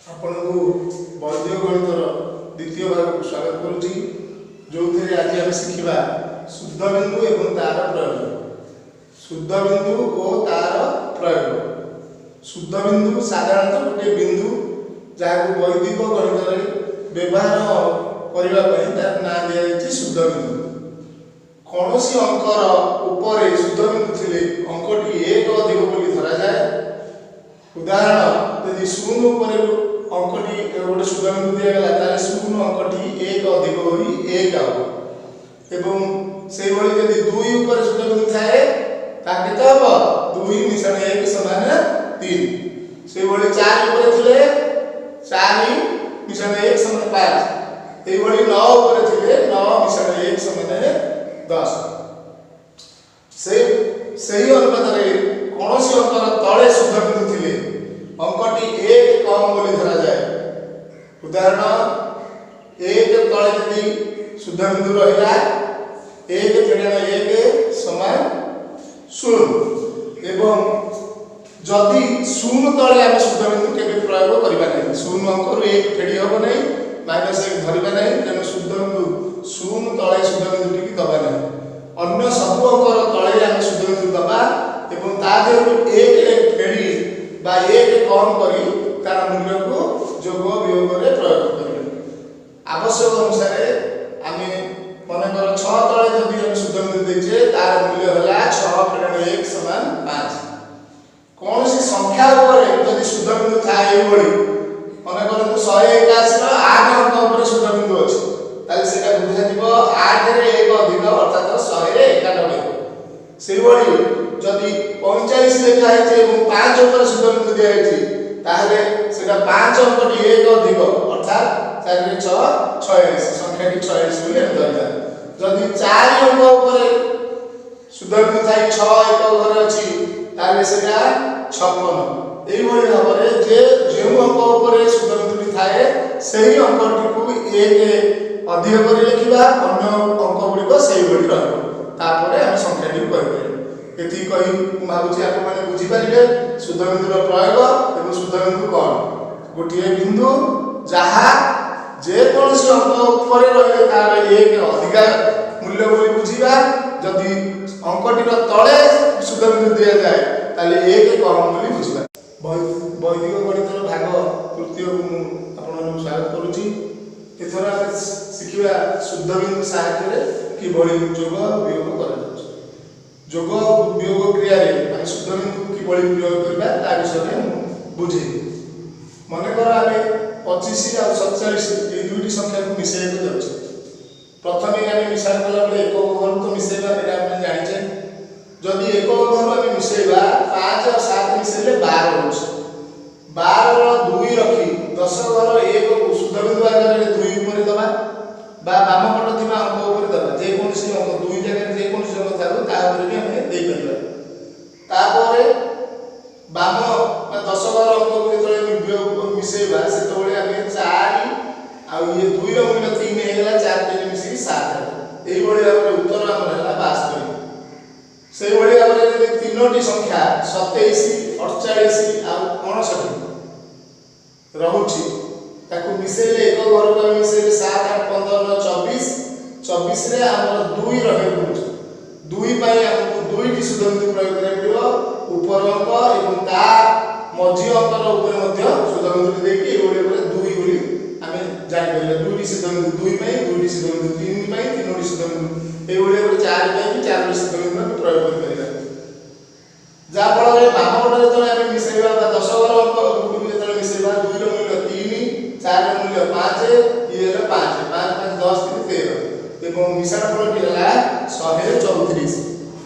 आपणको वैदिक गणितर द्वितीय भाग को स्वागत करुच्ची जो आज आम शिखा शुद्ध बिंदु एवं तार प्रयोग। शुद्ध बिंदु और तार प्रयोग। शुद्ध बिंदु साधारणतः गोटे बिंदु जहाँ वैदिक गणित व्यवहार करने तार ना दिखाई शुद्ध बिंदु। कौन अंकर उपरे शुद्ध बिंदु थे अंकटी एक अधिक बोली धरा जाए। उदाहरण यदि शून्य उपर अंकटी गोटे शुद्ध बिंदु दिगला ताले शून्य अंकटी एक अधिक होई एक आउ एवं से भली यदि 2 उपर शुद्ध बिंदु थाए ताके तो हम 2 मिश्रण 1 समान 3 से भली 4 उपर थिले 4 मिश्रण 1 समान 5 ए भली 9 उपर थिले 9 मिश्रण 1 समान 10 से सही अनुपात रे कोनोसी अंकर तळे शुद्ध बिंदु थिले अंकटी एक कम बोली धरा जाए। उदाहरण एक तले यदि शुद्ध बिंदु रहा एक फेड़न एक समान 0 एवं जदि 0 तले आम शुद्ध बिंदु केबे प्रयोग करबा नहीं। 0 अंक एक फेड़ी हम नहीं -1 धरबा नहीं तेणु शुद्ध बिंदु 0 तले शुद्ध बिंदु टी दबा नहीं। अन्य सब अंकर तले आम शुद्ध बिंदु दबा एवं ता देहरु एक फेड़ी बा एक कम करी तार मूल्य को जोग वियोग रे प्रयोग करिवे। आवश्यक अनुसार आम मनकर 6 तले जदि हम शुद्ध बिंदु देछे तार मूल्य होला 6 फेड़न 1 समान 5। कौन सी संख्या ऊपर यदि शुद्ध बिंदु थाए एभली मनकर 101 आसला 8 अंक ऊपर शुद्ध बिंदु अछि ताले सेटा बुझा दिबो 8 रे 1 अधिक अर्थात 100 रे 91 सेही भली जदि 45 लेखा है एवं 5 ऊपर शुद्ध बिंदु दिया है ताहले सेटा 5 अंकटी 1 अधिक अर्थात 4 रे 6 46 संख्याटी 46 बोली हम धरता। जदि 4 अंक ऊपर शुद्ध बिंदु थाई 6 एक घर अछि ताहले सेटा 56 एई भली भाबरे जे अंक ऊपर शुद्ध बिंदु थाए सही अंकटी को 1 अधिक करी लिखिबा अन्य अंक गुडी सही भली रहबो तापरे हम संख्याटी कहबे। एति कही भाबुची आप माने बुझी पारिले शुद्ध बिंदुर प्रयोग एवं शुद्ध बिंदु कौन गोटे बिंदु जहा जे कोनसी अंक ऊपर रहिले तार एक अधिक मूल्य बोली बुझीबा। जदि अंकटीर तळे शुद्ध बिंदु दिया जाए ताले एक कम बोली बुझीबा। वैदिक गणितर भाग तृतीय को आपन स्वागत करूची। एथरा शिखिबा शुद्ध बिंदु सहायता कि बड़ी जोग वियोग करा जोग वियोग क्रिया रे शुद्ध बिंदु कि बड़ी प्रयोग करबा ता विषय में बुझे। मनकर आमे 25 और 47 ए दुईटी संख्या को मिसेय को जाउछ। प्रथमे आमे मिसान कला बेले एक घर तो मिसेबा एटा आपण जानि छै। जदि एक घर आमे मिसेबा 5 और 7 मिसेले 12 होछ। 12 रो 2 रखी 10 घर एक को शुद्ध बिंदु आकार रे 2 ऊपर दबा बा बाम पट थिबा अंक ऊपर दबा जे कोनसी अंक 2 जगह जे कोनसी अंक थारो ता ऊपर भी हमें दे परिबा। तापरे बाम 10 घर अंक को जेतले वियोग मिसेबा सेतोले हमें 4 आ ये 2 रो मूल्य 3 हेला 4 3 मिसी 7 एई बळी हमर उत्तर हमर हला 72। सेई बळी हमर जे तीनोटी संख्या 27 48 आ 59 रहुची ताकू मिसेले एक घर को मिसेले 7 8 15 24 24 रे हमर 2 रहे पड़छ। 2 पाई हमको 2 टी शुद्ध बिंदु प्रयोग करे पड़ियो ऊपर अंक एवं ता मझी अंकर ऊपर मध्य शुद्ध बिंदु दे के ओले ऊपर 2 बोली हमें जानि पड़ियो। 2 टी शुद्ध बिंदु 2 पाई 2 टी शुद्ध बिंदु 3 पाई 3 टी शुद्ध बिंदु ए ओले ऊपर 4 पाई 4 टी शुद्ध बिंदु प्रयोग कर परिबा। जा फल रे बाम पट जतले हमें मिसेबा 10 घर अंक गुडी जतले मिसेबा 2 रो मूल्य 3 4 रो मूल्य 5 ये 5 5 5 10 3 13 एवं मिश्रण फलटी हला 134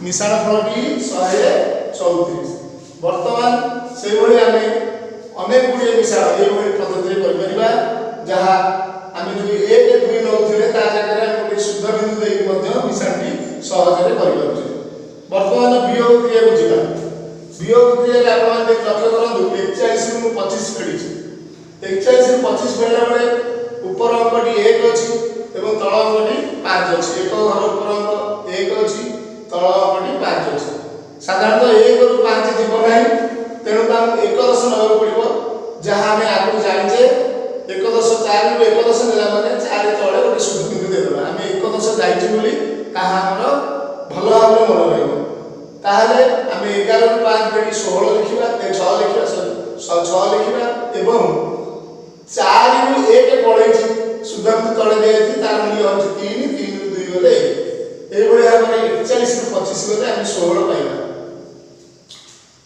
मिश्रण फलटी 134। वर्तमान से भली आमे अनेक गुडी मिश्रण ए भली पद्धति कर परिबा जहा आमे जो 1 2 नउथिले ता जगह रे हम शुद्ध बिंदु देई मध्य मिश्रणटी सहज रे करि पाउछे। वर्तमान वियोग क्रिया बुझिबा। वियोग क्रिया रे आपण लक्ष्य करंतु 41 रु 25 फेडी 41 रु 25 फेडला बेले ऊपर अंकटी 1 अछि एवं तळ अंकटी 5 अछि। एक घर ऊपर अंक 1 अछि तळ अंकटी 5 अछि। साधारणतः 1 रु 5 जीव नाही तेणु हम 1 दशमलव पड़िबो जहां हमें आगु जानि जे 4 ରୁ 11 ନେଲା ମାନେ 4 ତଳେ ଗୋଟେ ଶୁଦ୍ଧ ବିନ୍ଦୁ ଦେଇଦେବା। ଆମେ 11 ଯାଇଛି ବୋଲି ତାହା ଆମର ଭଲ ଭାବରେ ମନେ ରହିବ। ତାହେଲେ ଆମେ 11 ରୁ 5 କାଟି 16 ଲେଖିବା, 6 ଲେଖିବା, 6 ଲେଖିବା ଏବଂ 4 ରୁ 1 ପଳେଇଛି ଶୁଦ୍ଧ ବିନ୍ଦୁ ତଳେ ଦିଆଯାଇଛି, ତାର ମୂଲ୍ୟ ହେଉଛି 3, 3 ରୁ 2 ଗଲେ ଏଇଭଳି ଭାବରେ 41 ରୁ 25 ଗଲେ ଆମେ 16 ପାଇବା।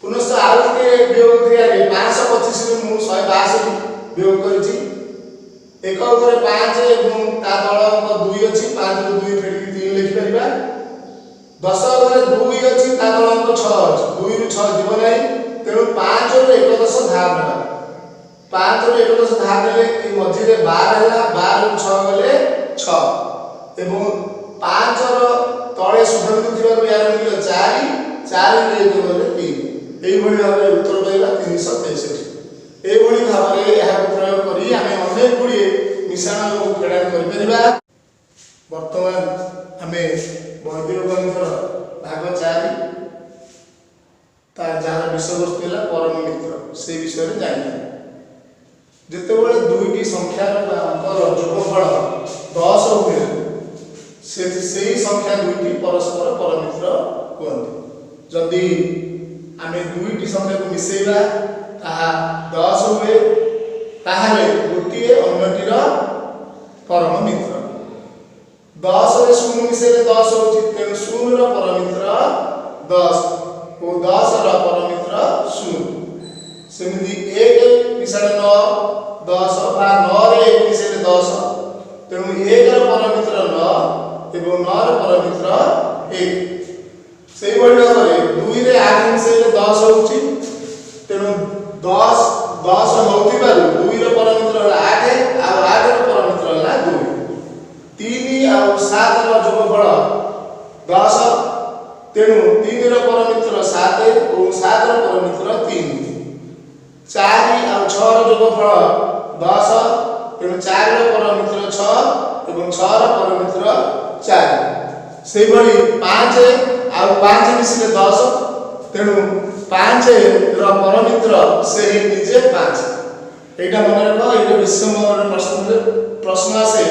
ପୁନଶ୍ଚ ଆଉ ଗୋଟେ ବିয়োଗ କ୍ରିୟାରେ 525 ରୁ ମୁଁ 162 ବିয়োଗ କରିଛି। 1 ଉପରେ 5 ଏବଂ ତା ତଳ ଅଙ୍କ 2 ଅଛି, 5 ରୁ 2 ଫେରିକି 3 ଲେଖିପାରିବା। 10 ଉପରେ 2 ଅଛି, ତା ତଳ ଅଙ୍କ 6 ଅଛି, 2 ରୁ 6 ଯିବ ନାହିଁ, ତେଣୁ 5 ରୁ 11 ଧାର ନେବା। 5 ରୁ 11 ଧାର ନେଲେ ଏ ମଝିରେ 12 ହେଲା, 12 ରୁ 6 ଗଲେ 6 ଏବଂ 5 ର ତଳେ ଶୁଦ୍ଧ ବିନ୍ଦୁ ଥିବାରୁ ଏହାର ମୂଲ୍ୟ 4, 4 ରୁ 1 ଗଲେ 3। এইভাবে ভাবে উত্তর পাইবা 363। এইভাবে ভাবে এহাକୁ প্রয়োগ করি আমি অনেক গুড়িয়ে মিশ্রণ এবং ফেড়াণ করিপারিবা। বর্তমান আমি বৈদিক গণিতর ভাগ 4 তা যার বিষয়বস্তু হল পরম মিত্র সেই বিষয়ে জানিবা। যেতবে দুইটি সংখ্যার অঙ্কর যোগফল 10 हुए সেই সংখ্যা দুইটি পরস্পর পরমিত্র কুহନ୍ତି। যদি ଆମେ ଦୁଇଟି ସଂଖ୍ୟାକୁ ମିଶେଇବା ତାହା 10 ହୁଏ, ତାହେଲେ ଗୋଟିଏ ଅନ୍ୟଟିର ପରମ ମିତ୍ର। 10 ରେ 0 ମିଶେଇଲେ 10 ହେଉଛି, ତେଣୁ 0 ର ପରମିତ୍ର 10 ଓ 10 ର ପରମିତ୍ର 0। ସେମିତି 1 ମିଶାଇଲେ 9, 10 ବା 9 ରେ 1 ମିଶେଇଲେ 10, ତେଣୁ 1 ର ପରମିତ୍ର 9 ଏବଂ 9 ର ପରମିତ୍ର 1। ସେଇଭଳି ଭାବରେ 2 ରେ 8 ମିଶେଇଲେ 10 ହେଉଛି, ତେଣୁ 10 ହେଉଥିବାରୁ 2 ର ପରମିତ୍ର ହେଲା 8 ଆଉ 8 ର ପରମିତ୍ର ହେଲା 2। 3 ଆଉ 7 ର ଯୋଗଫଳ 10, ତେଣୁ 3 ର ପରମିତ୍ର 7 ଓ 7 ର ପରମିତ୍ର 3। 4 ଆଉ 6 ର ଯୋଗଫଳ 10, ତେଣୁ 4 ର ପରମିତ୍ର 6 ଏବଂ 6 ର ପରମିତ୍ର 4। ସେଇଭଳି 5 ଆଉ 5 ମିଶିଲେ 10, ତେଣୁ 5 ର ପରମିତ୍ର ସେହି ନିଜେ 5। এইটা মনে রাখো, এটা বেশি সময় প্রশ্ন আসে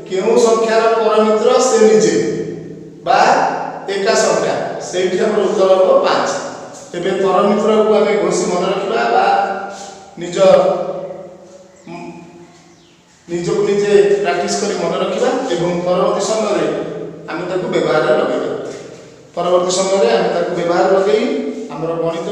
কেউ সংখ্যার পরমিত্র সে নিজে বা একা সংখ্যা, সেইটি আমার উত্তর হব 5। এবে পরমিত্রକୁ আমি ঘোষি মনে রাখিবা বা নিজକୁ নিজে প্র্যাকটিস করে মনে রাখিবা এবং পরবর্তী সময়ে আমি তাকে ব্যবহারে লগাইবা। পরবর্তী সময়ে আমি তাকে ব্যবহার লগাই আমার গণিত